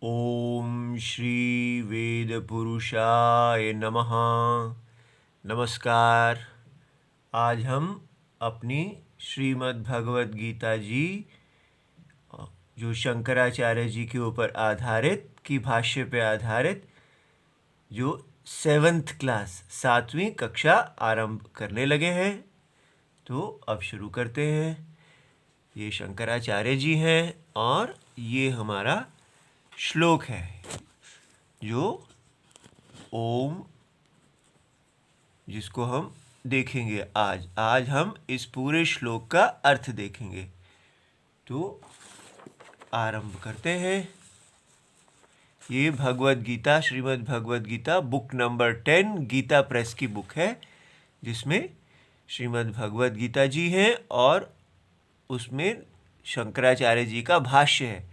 ओम श्री वेद पुरुषाय नमः। नमस्कार। आज हम अपनी श्रीमद् भगवद गीता जी जो शंकराचार्य जी के ऊपर आधारित की भाष्य पे आधारित जो 7th क्लास 7वीं कक्षा आरंभ करने लगे हैं। तो अब शुरू करते हैं। ये शंकराचार्य जी हैं और ये हमारा श्लोक है जो ओम, जिसको हम देखेंगे आज हम इस पूरे श्लोक का अर्थ देखेंगे। तो आरंभ करते हैं। ये भगवद गीता, श्रीमद् भगवद गीता बुक नंबर 10 गीता प्रेस की बुक है, जिसमें श्रीमद् भगवद गीता जी हैं और उसमें शंकराचार्य जी का भाष्य है।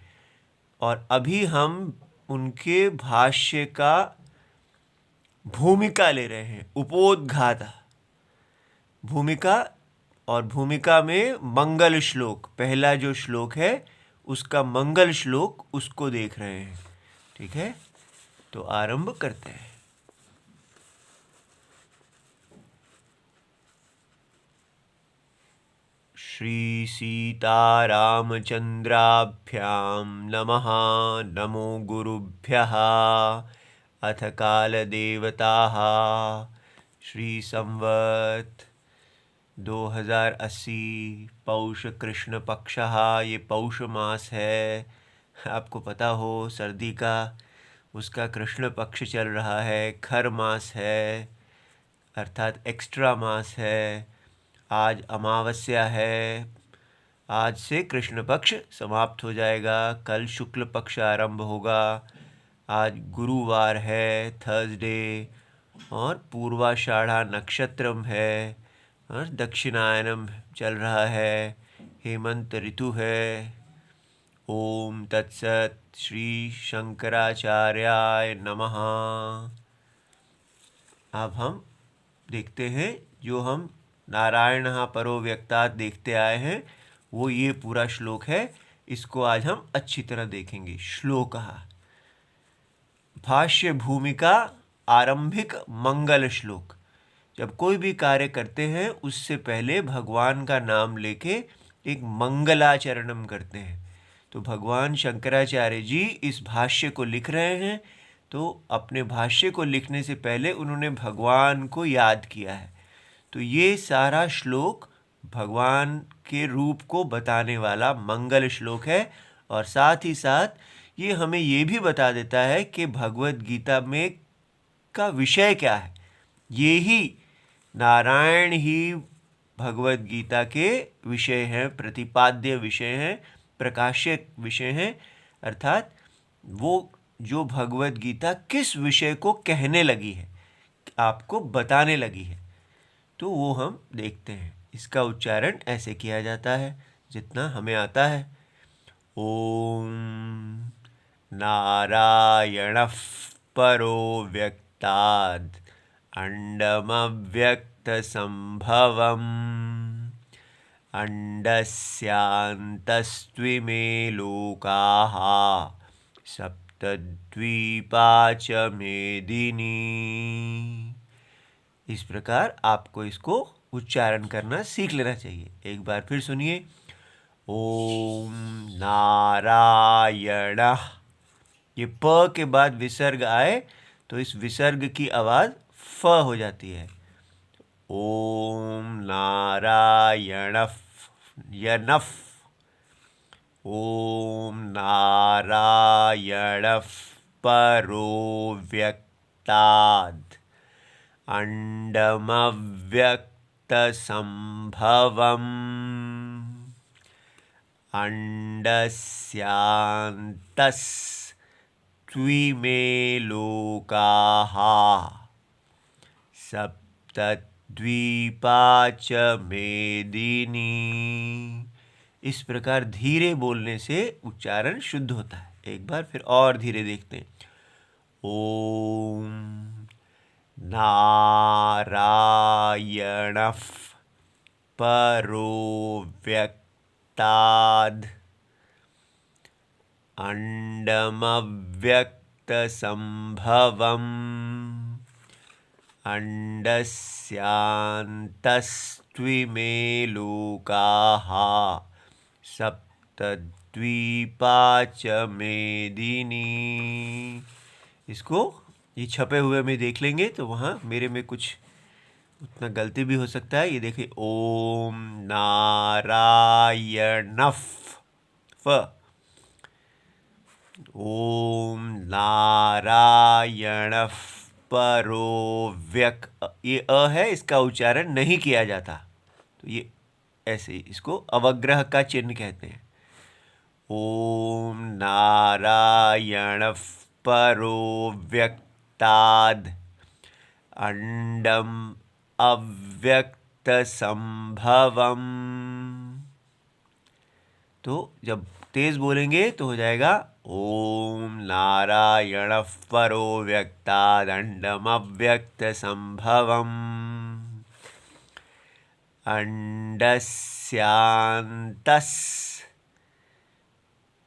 और अभी हम उनके भाष्य का भूमिका ले रहे हैं, उपोद्घाता भूमिका। और भूमिका में मंगल श्लोक, पहला जो श्लोक है उसका मंगल श्लोक, उसको देख रहे हैं। ठीक है, तो आरंभ करते हैं। श्री सीतारामचंद्राभ्यां नमः। नमो गुरुभ्यः। अथ कालदेवताः श्री संवत् 2080 पौष कृष्ण पक्षः। ये पौष मास है, आपको पता हो, सर्दी का उसका कृष्ण पक्ष चल रहा है। खर मास है अर्थात एक्स्ट्रा मास है। आज अमावस्या है। आज से कृष्ण पक्ष समाप्त हो जाएगा, कल शुक्ल पक्ष आरंभ होगा। आज गुरुवार है, थर्सडे, और पूर्वाषाढ़ा नक्षत्रम है और दक्षिणायनम चल रहा है, हेमंत ऋतु है। ओम तत्सत। श्री शंकराचार्याय नमः। अब हम देखते हैं, जो हम नारायण परो व्यक्तात् देखते आए हैं, वो ये पूरा श्लोक है। इसको आज हम अच्छी तरह देखेंगे। श्लोकः भाष्य भूमिका आरंभिक मंगल श्लोक। जब कोई भी कार्य करते हैं उससे पहले भगवान का नाम लेके एक मंगलाचरणम करते हैं। तो भगवान शंकराचार्य जी इस भाष्य को लिख रहे हैं, तो अपने भाष्य को लिखने से पहले उन्होंने भगवान को याद किया है। तो ये सारा श्लोक भगवान के रूप को बताने वाला मंगल श्लोक है। और साथ ही साथ ये हमें ये भी बता देता है कि भगवद गीता में का विषय क्या है। ये ही नारायण ही भगवद गीता के विषय हैं, प्रतिपाद्य विषय हैं, प्रकाश्य विषय हैं। अर्थात वो जो भगवद गीता किस विषय को कहने लगी है, आपको बताने लगी है, तो वो हम देखते हैं। इसका उच्चारण ऐसे किया जाता है जितना हमें आता है। ओम नारायणः परो व्यक्ताद् अंडमव्यक्तसंभवम् अंडस्यान्तस्त्विमे लोकाः सप्तद्वीपा च मेदिनी। इस प्रकार आपको इसको उच्चारण करना सीख लेना चाहिए। एक बार फिर सुनिए। ओम नारायणः। ये प के बाद विसर्ग आए तो इस विसर्ग की आवाज़ फ हो जाती है। ओम नारायणः यनफ। ओम नारायणः परो व्यक्ताद् अंडमव्यक्तसंभवम् अंडस्यान्तस्त्विमे लोकाः सप्तद्वीपा च मेदिनी। इस प्रकार धीरे बोलने से उच्चारण शुद्ध होता है। एक बार फिर और धीरे देखते हैं। ओम नारायणः परो व्यक्ताद् अंडमव्यक्तसंभवम् अंडस्यान्तस्त्विमे लोकाः सप्तद्वीपा च मेदिनी। इसको ये छपे हुए में देख लेंगे तो वहाँ मेरे में कुछ उतना गलती भी हो सकता है। ये देखिए, ओम नारायणफ फ, ओम नारायणफ परो व्यक, ये है, इसका उच्चारण नहीं किया जाता, तो ये ऐसे इसको अवग्रह का चिन्ह कहते हैं। ओम नारायणफ परो व्यक्ताद अंडम अव्यक्तसंभवम्। तो जब तेज बोलेंगे तो हो जाएगा ओम नारायणः परो व्यक्ताद् अंडम अव्यक्तसंभवम् अंडस्यान्तस्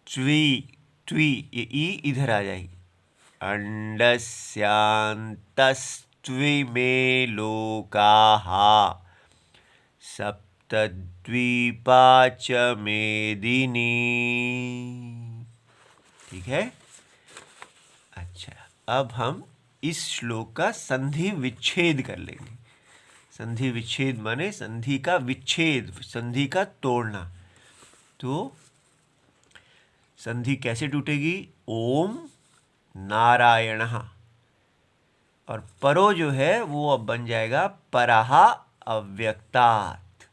ट्वी, ये ई इधर आ जाएगी, अंडस्यान्तस्त्विमे लोकाः सप्तद्वीपा च मेदिनी। ठीक है। अच्छा, अब हम इस श्लोक का संधि विच्छेद कर लेंगे। संधि विच्छेद माने संधि का विच्छेद, संधि का तोड़ना। तो संधि कैसे टूटेगी? ओम नारायणः, और परो जो है वो अब बन जाएगा परहा अव्यक्तात्।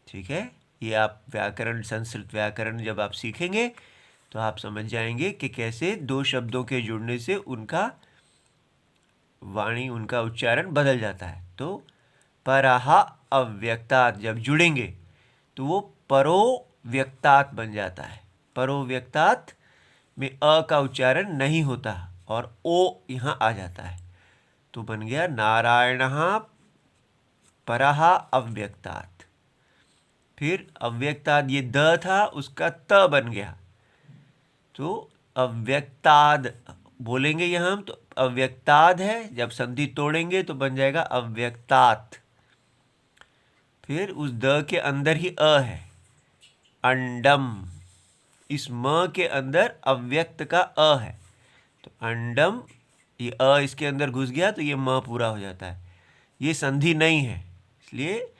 ठीक है, ये आप व्याकरण, संस्कृत व्याकरण जब आप सीखेंगे तो आप समझ जाएंगे कि कैसे दो शब्दों के जुड़ने से उनका वाणी, उनका उच्चारण बदल जाता है। तो परहा अव्यक्तात् जब जुड़ेंगे तो वो परो व्यक्तात् बन जाता है। परो व्यक्तात् में अ का उच्चारण नहीं होता और ओ यहाँ आ जाता है, तो बन गया नारायणः परः अव्यक्तात्। फिर अव्यक्ताद, ये द था, उसका त बन गया, तो अव्यक्ताद बोलेंगे यहाँ हम, तो अव्यक्ताद है, जब संधि तोड़ेंगे तो बन जाएगा अव्यक्तात्। फिर उस द के अंदर ही अ है, अंडम, इस म के अंदर अव्यक्त का अ है, तो अंडम, ये अ इसके अंदर घुस गया तो ये म पूरा हो जाता है। ये संधि नहीं है, इसलिए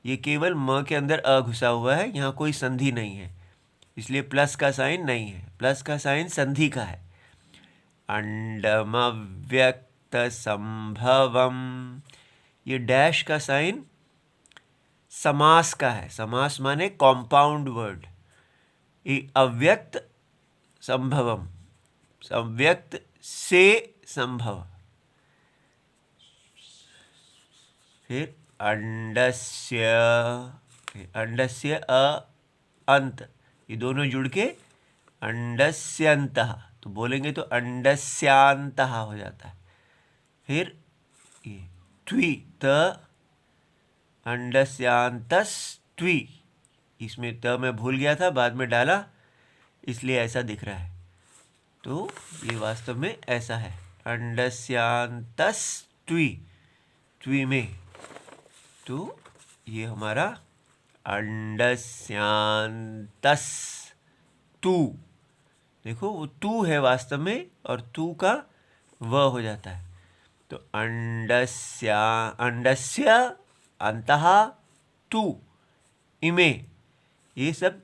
ये केवल म के अंदर अ घुसा हुआ है, यहाँ कोई संधि नहीं है, इसलिए प्लस का साइन नहीं है। प्लस का साइन संधि का है। अंडमव्यक्त संभवम, ये डैश का साइन समास का है। समास माने कॉम्पाउंड वर्ड। ये अव्यक्त संभवम, अव्यक्त से संभव। फिर अंडस्य, अंडस्य अ अंत, ये दोनों जुड़ के अंडस्यन्तः, तो बोलेंगे तो अंडस्यांतः हो जाता है। फिर ये त्वी, त अंडस्यांतस्त्वी, इसमें त मैं भूल गया था, बाद में डाला, इसलिए ऐसा दिख रहा है। तो ये वास्तव में ऐसा है, अंडस्यांतस्त्वी, त्वी में। तो ये हमारा अंडस्यांतस तू, देखो वो तू है वास्तव में, और तू का व हो जाता है। तो अंडस्य अंतः तू, इमे, ये सब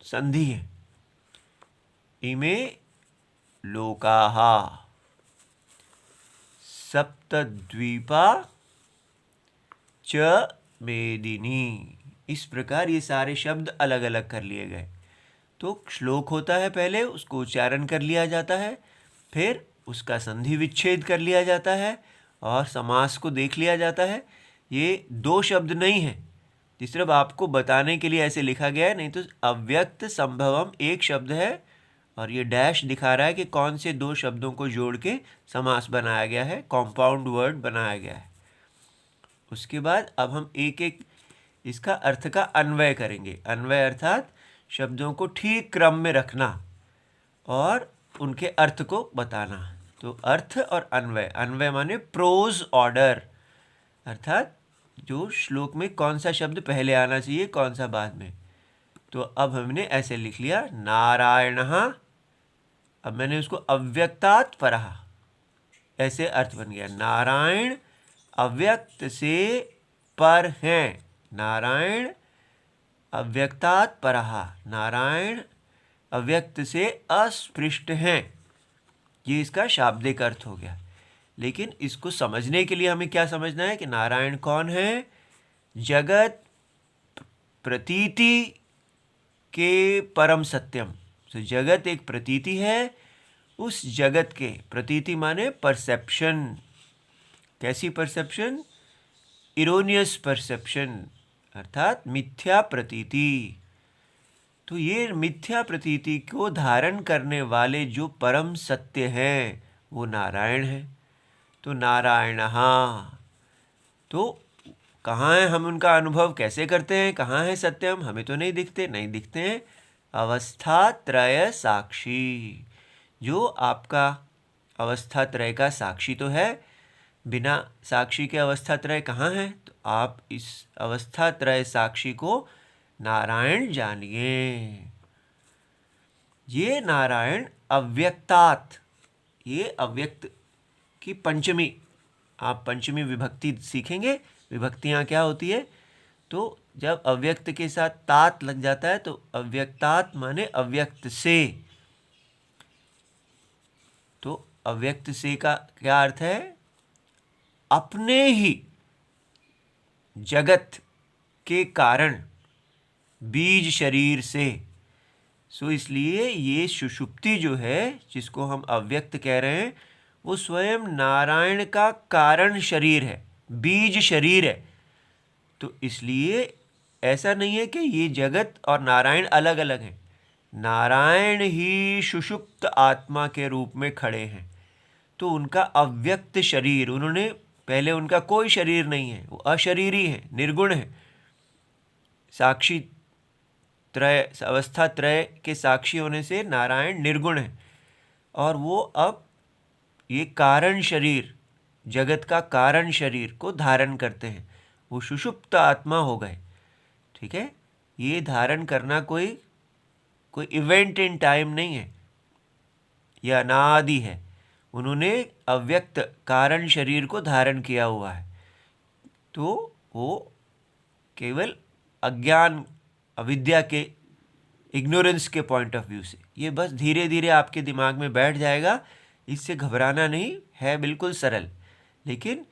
संधि है। इमे लोकाः सप्तद्वीपा च मेदिनी। इस प्रकार ये सारे शब्द अलग अलग कर लिए गए। तो श्लोक होता है, पहले उसको उच्चारण कर लिया जाता है, फिर उसका संधि विच्छेद कर लिया जाता है, और समास को देख लिया जाता है। ये दो शब्द नहीं है, जिस तरह आपको बताने के लिए ऐसे लिखा गया है, नहीं तो अव्यक्त संभवम एक शब्द है, और ये डैश दिखा रहा है कि कौन से दो शब्दों को जोड़ के समास बनाया गया है, कॉम्पाउंड वर्ड बनाया गया है। उसके बाद अब हम एक एक इसका अर्थ का अन्वय करेंगे। अन्वय अर्थात शब्दों को ठीक क्रम में रखना और उनके अर्थ को बताना। तो अर्थ और अन्वय, अन्वय माने प्रोज ऑर्डर, अर्थात जो श्लोक में कौन सा शब्द पहले आना चाहिए, कौन सा बाद में। तो अब हमने ऐसे लिख लिया नारायणः, अब मैंने उसको अव्यक्तात् परः, ऐसे अर्थ बन गया। नारायण अव्यक्त से पर हैं, नारायण अव्यक्तात् परः, नारायण अव्यक्त से अस्पृष्ट हैं। ये इसका शाब्दिक अर्थ हो गया। लेकिन इसको समझने के लिए हमें क्या समझना है कि नारायण कौन है? जगत प्रतीति के परम सत्यम। तो जगत एक प्रतीति है, उस जगत के, प्रतीति माने परसेप्शन। कैसी परसेप्शन? इरोनियस परसेप्शन, अर्थात मिथ्या प्रतीति। तो ये मिथ्या प्रतीति को धारण करने वाले जो परम सत्य हैं वो नारायण है। तो नारायणः, तो कहाँ है, हम उनका अनुभव कैसे करते हैं, कहाँ है सत्यम? हमें तो नहीं दिखते, नहीं दिखते हैं। अवस्था त्रय साक्षी, जो आपका अवस्था त्रय का साक्षी तो है, बिना साक्षी के अवस्था त्रय कहाँ है? तो आप इस अवस्था त्रय साक्षी को नारायण जानिए। ये नारायण अव्यक्तात्, ये अव्यक्त की पंचमी, आप पंचमी विभक्ति सीखेंगे। विभक्तियाँ क्या होती है? तो जब अव्यक्त के साथ तात लग जाता है तो अव्यक्तात् माने अव्यक्त से। तो अव्यक्त से का क्या अर्थ है? अपने ही जगत के कारण, बीज शरीर से। सो इसलिए ये सुषुप्ति जो है, जिसको हम अव्यक्त कह रहे हैं, वो स्वयं नारायण का कारण शरीर है, बीज शरीर है। तो इसलिए ऐसा नहीं है कि ये जगत और नारायण अलग अलग हैं। नारायण ही सुषुप्त आत्मा के रूप में खड़े हैं। तो उनका अव्यक्त शरीर, उन्होंने पहले, उनका कोई शरीर नहीं है, वो अशरीरी है, निर्गुण है। साक्षी त्रय, अवस्था त्रय के साक्षी होने से नारायण निर्गुण है, और वो अब ये कारण शरीर, जगत का कारण शरीर को धारण करते हैं। वो सुषुप्त आत्मा हो गए। ठीक है, ये धारण करना कोई इवेंट इन टाइम नहीं है, यह अनादि है। उन्होंने अव्यक्त कारण शरीर को धारण किया हुआ है। तो वो केवल अज्ञान, अविद्या के, इग्नोरेंस के पॉइंट ऑफ व्यू से, ये बस धीरे धीरे आपके दिमाग में बैठ जाएगा। इससे घबराना नहीं है, बिल्कुल सरल, लेकिन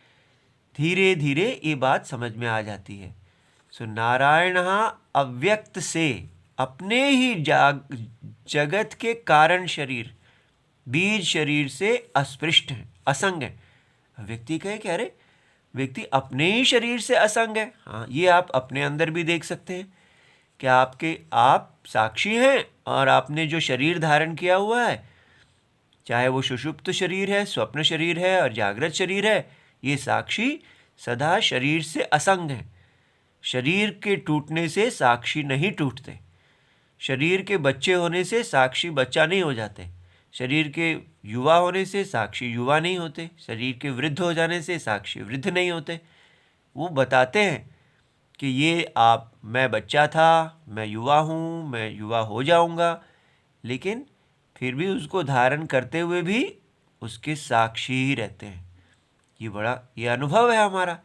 धीरे धीरे ये बात समझ में आ जाती है। सो नारायण अव्यक्त से, अपने ही जगत के कारण शरीर, बीज शरीर से अस्पृष्ट है, असंग है। व्यक्ति कहे कि अरे व्यक्ति अपने ही शरीर से असंग है। हाँ, ये आप अपने अंदर भी देख सकते हैं कि आप साक्षी हैं, और आपने जो शरीर धारण किया हुआ है, चाहे वो सुषुप्त शरीर है, स्वप्न शरीर है और जागृत शरीर है, ये साक्षी सदा शरीर से असंग है। शरीर के टूटने से साक्षी नहीं टूटते। शरीर के बच्चे होने से साक्षी बच्चा नहीं हो जाते। शरीर के युवा होने से साक्षी युवा नहीं होते। शरीर के वृद्ध हो जाने से साक्षी वृद्ध नहीं होते। वो बताते हैं कि मैं बच्चा था, मैं युवा हूँ, मैं युवा हो जाऊँगा, लेकिन फिर भी उसको धारण करते हुए भी उसके साक्षी ही रहते हैं। ये अनुभव है हमारा।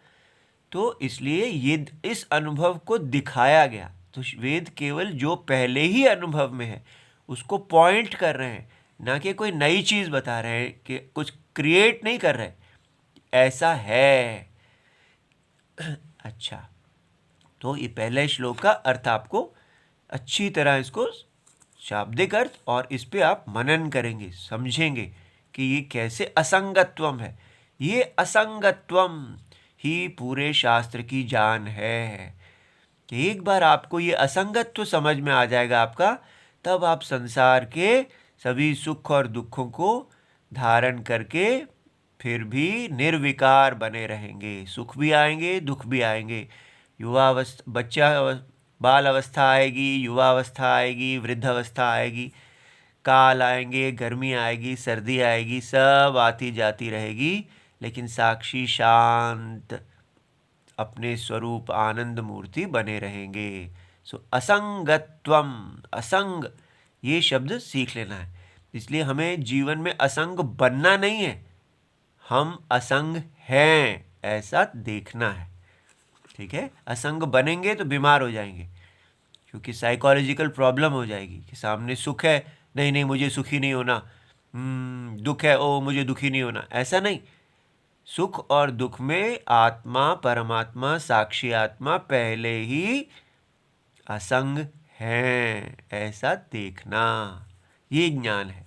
तो इसलिए ये इस अनुभव को दिखाया गया। तो वेद केवल जो पहले ही अनुभव में है उसको पॉइंट कर रहे हैं, ना कि कोई नई चीज़ बता रहे हैं, कि कुछ क्रिएट नहीं कर रहे। ऐसा है। अच्छा, तो ये पहले श्लोक का अर्थ आपको अच्छी तरह, इसको शाब्दिक अर्थ, और इस पे आप मनन करेंगे, समझेंगे कि ये कैसे असंगत्वम है। ये असंगत्वम ही पूरे शास्त्र की जान है। एक बार आपको ये असंगत्व समझ में आ जाएगा आपका, तब आप संसार के सभी सुख और दुखों को धारण करके फिर भी निर्विकार बने रहेंगे। सुख भी आएंगे, दुख भी आएंगे। बाल अवस्था आएगी, युवा अवस्था आएगी, वृद्ध अवस्था आएगी। काल आएंगे, गर्मी आएगी, सर्दी आएगी, सब आती जाती रहेगी, लेकिन साक्षी शांत अपने स्वरूप आनंद मूर्ति बने रहेंगे। सो असंगत्वम, असंग, ये शब्द सीख लेना है। इसलिए हमें जीवन में असंग बनना नहीं है, हम असंग हैं ऐसा देखना है। ठीक है, असंग बनेंगे तो बीमार हो जाएंगे, क्योंकि साइकोलॉजिकल प्रॉब्लम हो जाएगी कि सामने सुख है, नहीं नहीं मुझे सुखी नहीं होना, दुख है, ओ मुझे दुखी नहीं होना, ऐसा नहीं। सुख और दुख में आत्मा, परमात्मा, साक्षी आत्मा पहले ही असंग हैं ऐसा देखना, ये ज्ञान है।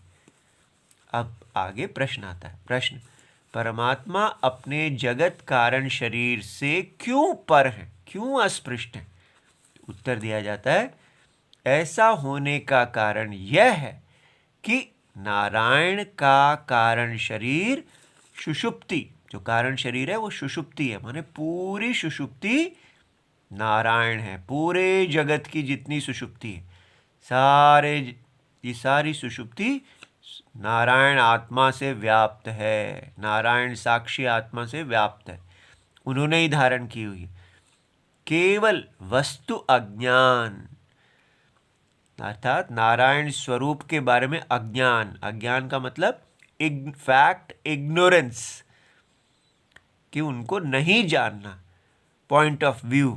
अब आगे प्रश्न आता है। प्रश्न, परमात्मा अपने जगत कारण शरीर से क्यों पर है, क्यों अस्पृष्ट है? उत्तर दिया जाता है, ऐसा होने का कारण यह है कि नारायण का कारण शरीर सुषुप्ति, जो कारण शरीर है वो सुषुप्ति है, माने पूरी सुषुप्ति नारायण है। पूरे जगत की जितनी सुषुप्ति है, ये सारी सुषुप्ति नारायण आत्मा से व्याप्त है, नारायण साक्षी आत्मा से व्याप्त है, उन्होंने ही धारण की हुई है। केवल वस्तु अज्ञान, अर्थात नारायण स्वरूप के बारे में अज्ञान, अज्ञान का मतलब फैक्ट इग्नोरेंस, कि उनको नहीं जानना, पॉइंट ऑफ व्यू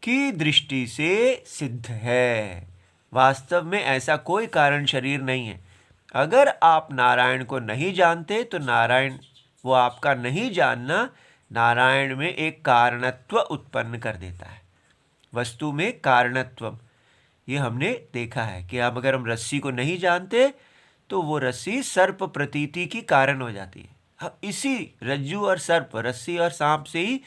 की दृष्टि से सिद्ध है। वास्तव में ऐसा कोई कारण शरीर नहीं है। अगर आप नारायण को नहीं जानते तो नारायण, वो आपका नहीं जानना नारायण में एक कारणत्व उत्पन्न कर देता है। वस्तु में कारणत्व, ये हमने देखा है कि अगर हम रस्सी को नहीं जानते तो वो रस्सी सर्प प्रतीति की कारण हो जाती है। अब इसी रज्जू और सर्प, रस्सी और सांप से ही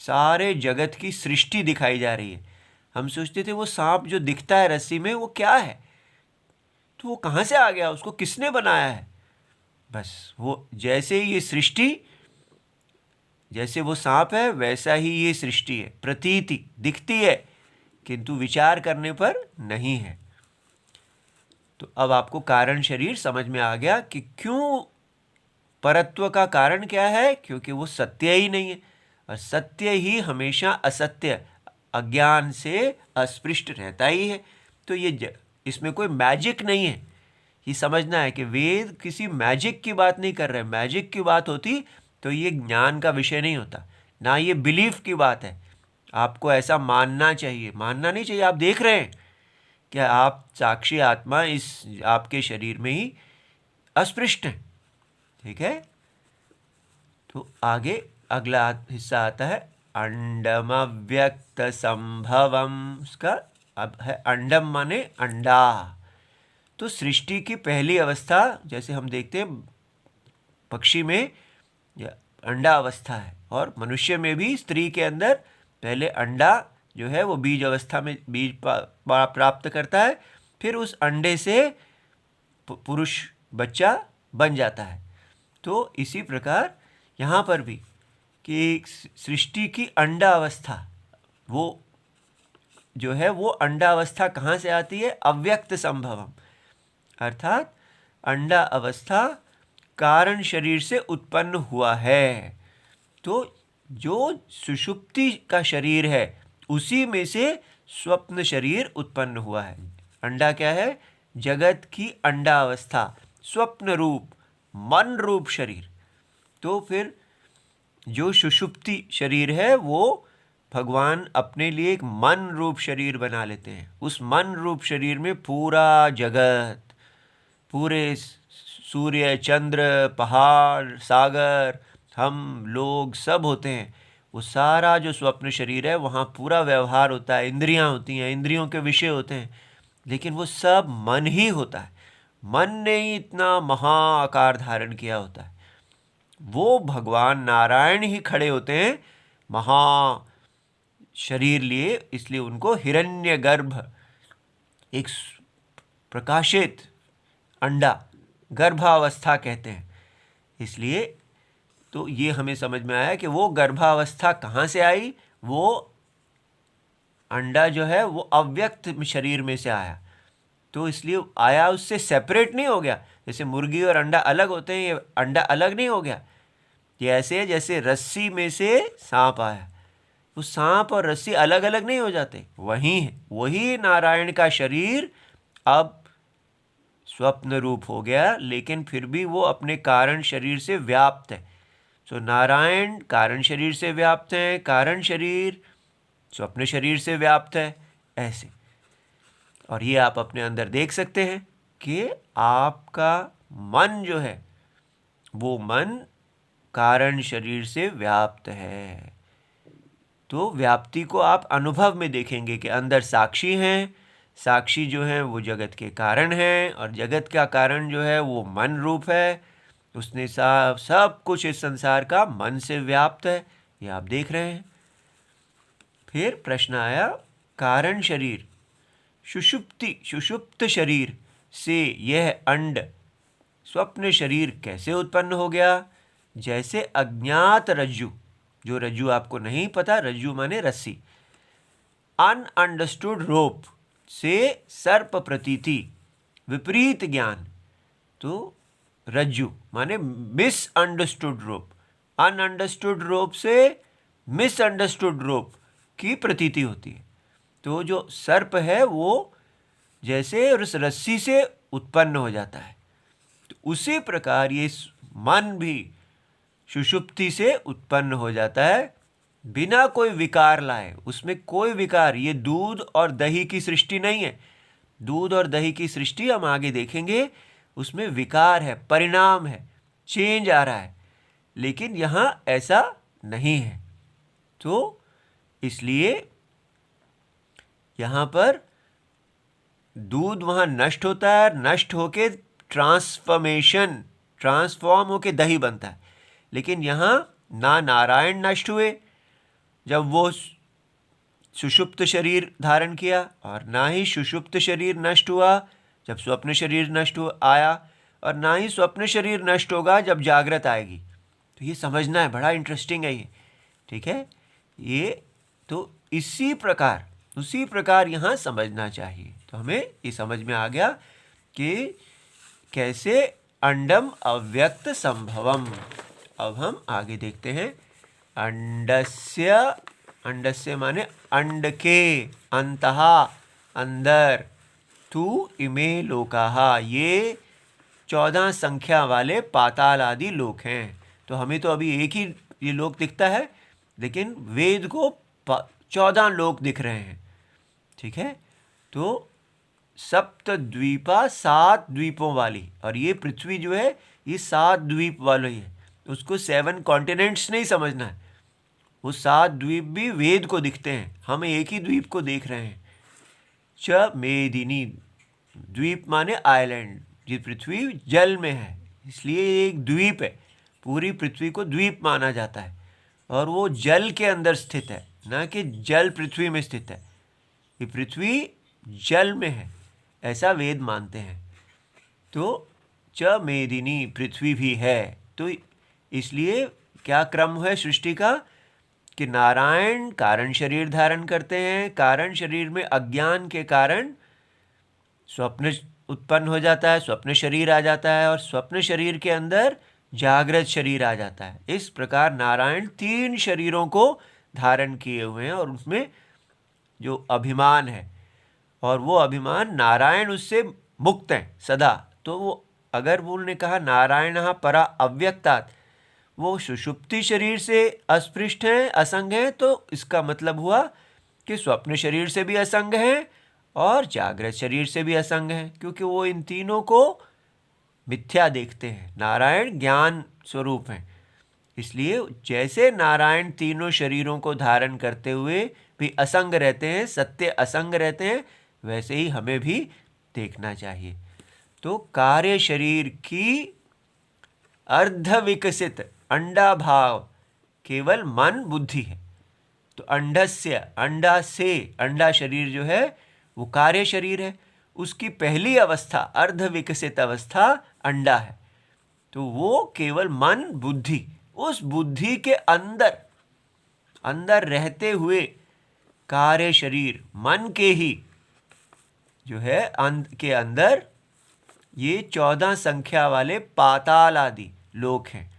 सारे जगत की सृष्टि दिखाई जा रही है। हम सोचते थे वो सांप जो दिखता है रस्सी में वो क्या है, तो वो कहाँ से आ गया, उसको किसने बनाया है? बस वो जैसे ही ये सृष्टि, जैसे वो सांप है वैसा ही ये सृष्टि है, प्रतीति दिखती है किंतु विचार करने पर नहीं है। तो अब आपको कारण शरीर समझ में आ गया कि क्यों परत्व का कारण क्या है, क्योंकि वो सत्य ही नहीं है, और सत्य ही हमेशा असत्य, अज्ञान से अस्पृष्ट रहता ही है। तो ये इसमें कोई मैजिक नहीं है, ये समझना है कि वेद किसी मैजिक की बात नहीं कर रहे। मैजिक की बात होती तो ये ज्ञान का विषय नहीं होता, ना ये बिलीफ की बात है। आपको ऐसा मानना चाहिए, मानना नहीं चाहिए। आप देख रहे हैं कि आप साक्षी आत्मा इस आपके शरीर में ही अस्पृष्ट है। ठीक है, तो आगे अगला हिस्सा आता है अंडम अव्यक्त संभवम। उसका अब है अंडम माने अंडा। तो सृष्टि की पहली अवस्था, जैसे हम देखते हैं पक्षी में अंडा अवस्था है, और मनुष्य में भी स्त्री के अंदर पहले अंडा जो है वो बीज अवस्था में बीज प्राप्त करता है, फिर उस अंडे से पुरुष बच्चा बन जाता है। तो इसी प्रकार यहाँ पर भी कि सृष्टि की अंडा अवस्था, वो जो है वो अंडा अवस्था कहाँ से आती है? अव्यक्त संभवम, अर्थात अंडा अवस्था कारण शरीर से उत्पन्न हुआ है। तो जो सुषुप्ति का शरीर है उसी में से स्वप्न शरीर उत्पन्न हुआ है। अंडा क्या है? जगत की अंडा अवस्था, स्वप्न रूप, मन रूप शरीर। तो फिर जो सुषुप्ति शरीर है वो भगवान अपने लिए एक मन रूप शरीर बना लेते हैं। उस मन रूप शरीर में पूरा जगत, पूरे सूर्य, चंद्र, पहाड़, सागर, हम लोग सब होते हैं। वो सारा जो स्वप्न शरीर है वहाँ पूरा व्यवहार होता है, इंद्रियाँ होती हैं, इंद्रियों के विषय होते हैं, लेकिन वो सब मन ही होता है। मन ने ही इतना महा आकार धारण किया होता है। वो भगवान नारायण ही खड़े होते हैं महा शरीर लिए, इसलिए उनको हिरण्यगर्भ, एक प्रकाशित अंडा, गर्भावस्था कहते हैं। इसलिए तो ये हमें समझ में आया कि वो गर्भावस्था कहाँ से आई। वो अंडा जो है वो अव्यक्त शरीर में से आया। तो तो इसलिए आया, उससे सेपरेट नहीं हो गया। जैसे मुर्गी और अंडा अलग होते हैं, ये अंडा अलग नहीं हो गया। ये ऐसे है जैसे रस्सी में से सांप आया, वो सांप और रस्सी अलग अलग नहीं हो जाते, वही है। वही नारायण का शरीर अब स्वप्न रूप हो गया, लेकिन फिर भी वो अपने कारण शरीर से व्याप्त है। तो नारायण कारण शरीर से व्याप्त है, कारण शरीर स्वप्न शरीर से व्याप्त है, ऐसे। और ये आप अपने अंदर देख सकते हैं कि आपका मन जो है वो मन कारण शरीर से व्याप्त है। तो व्याप्ति को आप अनुभव में देखेंगे कि अंदर साक्षी हैं, साक्षी जो है वो जगत के कारण हैं, और जगत का कारण जो है वो मन रूप है। उसने सब कुछ इस संसार का मन से व्याप्त है, ये आप देख रहे हैं। फिर प्रश्न आया, कारण शरीर सुषुप्त शरीर से यह अंड स्वप्न शरीर कैसे उत्पन्न हो गया? जैसे अज्ञात रज्जु, जो रज्जु आपको नहीं पता, रज्जु माने रस्सी, अनअंडरस्टूड रोप से सर्प प्रतीति, विपरीत ज्ञान। तो रज्जु माने मिसअंडरस्टूड रोप, अनअंडरस्टूड रोप से मिसअंडरस्टूड रोप की प्रतीति होती है। तो जो सर्प है वो जैसे उस रस्सी से उत्पन्न हो जाता है, तो उसी प्रकार ये मन भी सुषुप्ति से उत्पन्न हो जाता है, बिना कोई विकार लाए। उसमें कोई विकार, ये दूध और दही की सृष्टि नहीं है। दूध और दही की सृष्टि हम आगे देखेंगे, उसमें विकार है, परिणाम है, चेंज आ रहा है, लेकिन यहाँ ऐसा नहीं है। तो इसलिए यहाँ पर दूध वहाँ नष्ट होता है, नष्ट होके ट्रांसफॉर्म होके दही बनता है। लेकिन यहाँ ना नारायण नष्ट हुए जब वो सुषुप्त शरीर धारण किया, और ना ही सुषुप्त शरीर नष्ट हुआ जब स्वप्न शरीर नष्ट आया, और ना ही स्वप्न शरीर नष्ट होगा जब जागृत आएगी। तो ये समझना है, बड़ा इंटरेस्टिंग है ये, ठीक है। ये तो उसी प्रकार यहाँ समझना चाहिए। तो हमें ये समझ में आ गया कि कैसे अंडम अव्यक्त संभवम। अब हम आगे देखते हैं। अंडस्य माने अंड के, अंतहा अंदर, तू इमे लोकाहा, ये 14 संख्या वाले पाताल आदि लोक हैं। तो हमें तो अभी एक ही ये लोक दिखता है, लेकिन वेद को 14 लोक दिख रहे हैं, ठीक है। तो सप्त द्वीपा, 7 द्वीपों वाली, और ये पृथ्वी जो है ये 7 द्वीप वाली है। उसको 7 कॉन्टिनेंट्स नहीं समझना है, वो 7 द्वीप भी वेद को दिखते हैं, हम एक ही द्वीप को देख रहे हैं। च मेदिनी, द्वीप माने आइलैंड, ये पृथ्वी जल में है इसलिए एक द्वीप है। पूरी पृथ्वी को द्वीप माना जाता है, और वो जल के अंदर स्थित है, ना कि जल पृथ्वी में स्थित है। ये पृथ्वी जल में है, ऐसा वेद मानते हैं। तो च मेदिनी, पृथ्वी भी है। तो इसलिए क्या क्रम है सृष्टि का कि नारायण कारण शरीर धारण करते हैं, कारण शरीर में अज्ञान के कारण स्वप्न उत्पन्न हो जाता है, स्वप्न शरीर आ जाता है, और स्वप्न शरीर के अंदर जागृत शरीर आ जाता है। इस प्रकार नारायण 3 शरीरों को धारण किए हुए हैं, और उसमें जो अभिमान है, और वो अभिमान नारायण उससे मुक्त हैं सदा। तो वो अगर उन्होंने कहा नारायण परा अव्यक्तात्, वो सुषुप्ति शरीर से अस्पृष्ट हैं, असंग हैं, तो इसका मतलब हुआ कि स्वप्न शरीर से भी असंग हैं और जागृत शरीर से भी असंग हैं, क्योंकि वो इन तीनों को मिथ्या देखते हैं। नारायण ज्ञान स्वरूप हैं, इसलिए जैसे नारायण तीनों शरीरों को धारण करते हुए भी असंग रहते हैं, सत्य असंग रहते हैं, वैसे ही हमें भी देखना चाहिए। तो कार्य शरीर की अर्ध विकसित अंडा भाव केवल मन बुद्धि है। तो अंडा से, अंडा शरीर जो है वो कार्य शरीर है, उसकी पहली अवस्था अर्ध विकसित अवस्था अंडा है। तो वो केवल मन बुद्धि, उस बुद्धि के अंदर रहते हुए कार्य शरीर मन के ही जो है के अंदर ये 14 संख्या वाले पाताल आदि लोक हैं।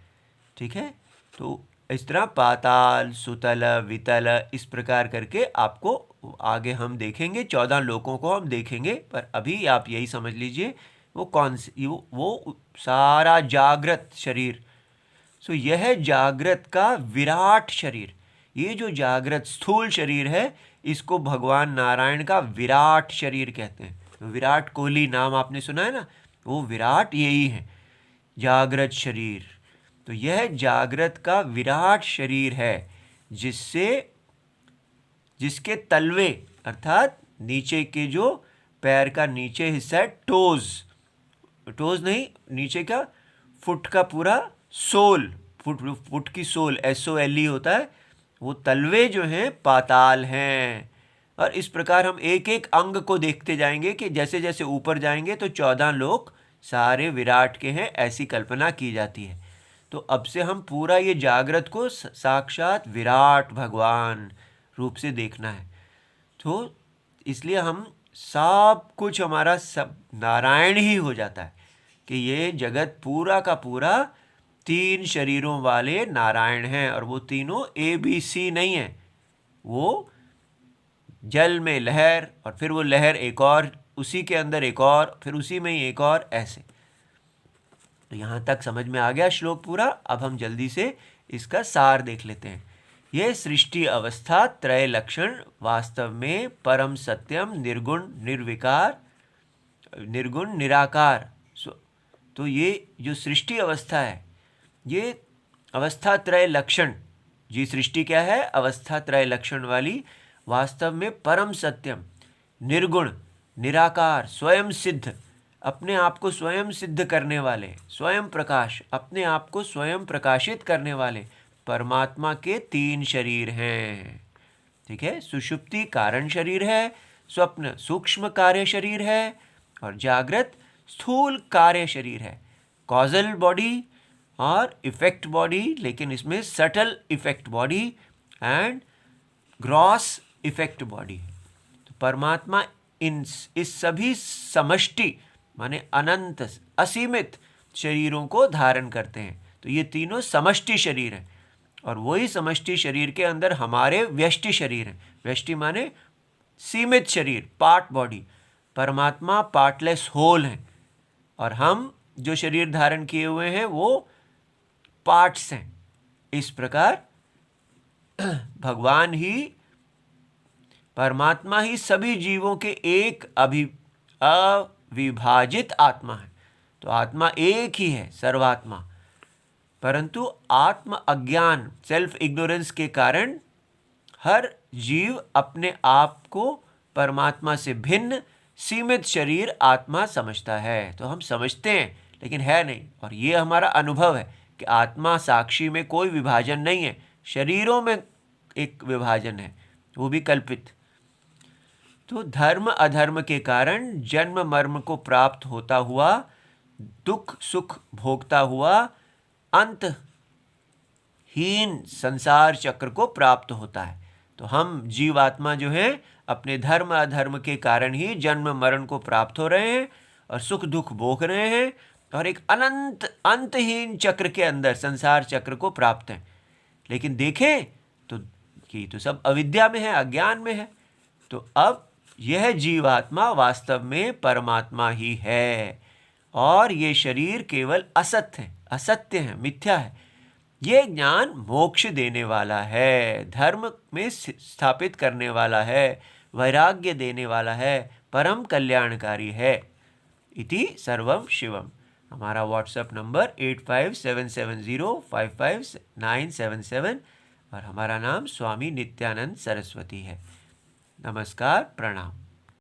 ठीक है, तो इस तरह पाताल, सुतल, वितल, इस प्रकार करके आपको आगे हम देखेंगे, 14 लोकों को हम देखेंगे, पर अभी आप यही समझ लीजिए वो कौन सी, वो सारा जागृत शरीर। सो यह जागृत का विराट शरीर, ये जो जागृत स्थूल शरीर है, इसको भगवान नारायण का विराट शरीर कहते हैं। विराट कोहली नाम आपने सुना है ना, वो विराट यही है, जागृत शरीर। तो यह जागृत का विराट शरीर है, जिसके तलवे अर्थात नीचे के जो पैर का नीचे हिस्सा है, टोज नहीं, नीचे का फुट का पूरा सोल, फुट की सोल, SOLE होता है, वो तलवे जो हैं पाताल हैं। और इस प्रकार हम एक एक अंग को देखते जाएंगे कि जैसे जैसे ऊपर जाएंगे तो 14 लोक सारे विराट के हैं, ऐसी कल्पना की जाती है। तो अब से हम पूरा ये जागृत को साक्षात विराट भगवान रूप से देखना है। तो इसलिए हम सब कुछ हमारा सब नारायण ही हो जाता है कि ये जगत पूरा का पूरा 3 शरीरों वाले नारायण हैं, और वो तीनों ABC नहीं है, वो जल में लहर, और फिर वो लहर एक और, उसी के अंदर एक और, फिर उसी में ही एक और, ऐसे। तो यहाँ तक समझ में आ गया श्लोक पूरा। अब हम जल्दी से इसका सार देख लेते हैं। यह सृष्टि अवस्था त्रय लक्षण वास्तव में परम सत्यम, निर्गुण निर्विकार, निर्गुण निराकार। तो ये जो सृष्टि अवस्था है, ये अवस्था त्रय लक्षण, जी सृष्टि क्या है, अवस्था त्रय लक्षण वाली, वास्तव में परम सत्यम, निर्गुण, निराकार, स्वयं सिद्ध, अपने आप को स्वयं सिद्ध करने वाले, स्वयं प्रकाश, अपने आप को स्वयं प्रकाशित करने वाले परमात्मा के 3 शरीर हैं। ठीक है, सुषुप्ति कारण शरीर है, स्वप्न सूक्ष्म कार्य शरीर है, और जागृत स्थूल कार्य शरीर है। कॉजल बॉडी और इफेक्ट बॉडी, लेकिन इसमें subtle effect body and gross effect body. तो परमात्मा इस सभी समष्टि माने अनंत असीमित शरीरों को धारण करते हैं। तो ये तीनों समष्टि शरीर हैं, और वही समष्टि शरीर के अंदर हमारे व्यष्टि शरीर हैं। व्यष्टि माने सीमित शरीर, पार्ट बॉडी। परमात्मा पार्टलेस होल हैं, और हम जो शरीर धारण किए हुए हैं वो पार्ट्स हैं। इस प्रकार भगवान ही, परमात्मा ही सभी जीवों के एक अविभाजित आत्मा है। तो आत्मा एक ही है, सर्वात्मा, परंतु आत्म अज्ञान, सेल्फ इग्नोरेंस के कारण हर जीव अपने आप को परमात्मा से भिन्न सीमित शरीर आत्मा समझता है। तो हम समझते हैं लेकिन है नहीं, और ये हमारा अनुभव है कि आत्मा साक्षी में कोई विभाजन नहीं है, शरीरों में एक विभाजन है, वो भी कल्पित। तो धर्म अधर्म के कारण जन्म मर्म को प्राप्त होता हुआ, दुख सुख भोगता हुआ, अंतहीन संसार चक्र को प्राप्त होता है। तो हम जीवात्मा जो है अपने धर्म अधर्म के कारण ही जन्म मरण को प्राप्त हो रहे हैं, और सुख दुख भोग रहे हैं, और एक अनंत अंतहीन चक्र के अंदर संसार चक्र को प्राप्त हैं। लेकिन देखें तो कि तो सब अविद्या में है, अज्ञान में है। तो अब यह जीवात्मा वास्तव में परमात्मा ही है, और ये शरीर केवल असत्य है, असत्य है, मिथ्या है। ये ज्ञान मोक्ष देने वाला है, धर्म में स्थापित करने वाला है, वैराग्य देने वाला है, परम कल्याणकारी है। इति सर्वम शिवम। हमारा व्हाट्सएप नंबर 8577055977, और हमारा नाम स्वामी नित्यानंद सरस्वती है। नमस्कार, प्रणाम।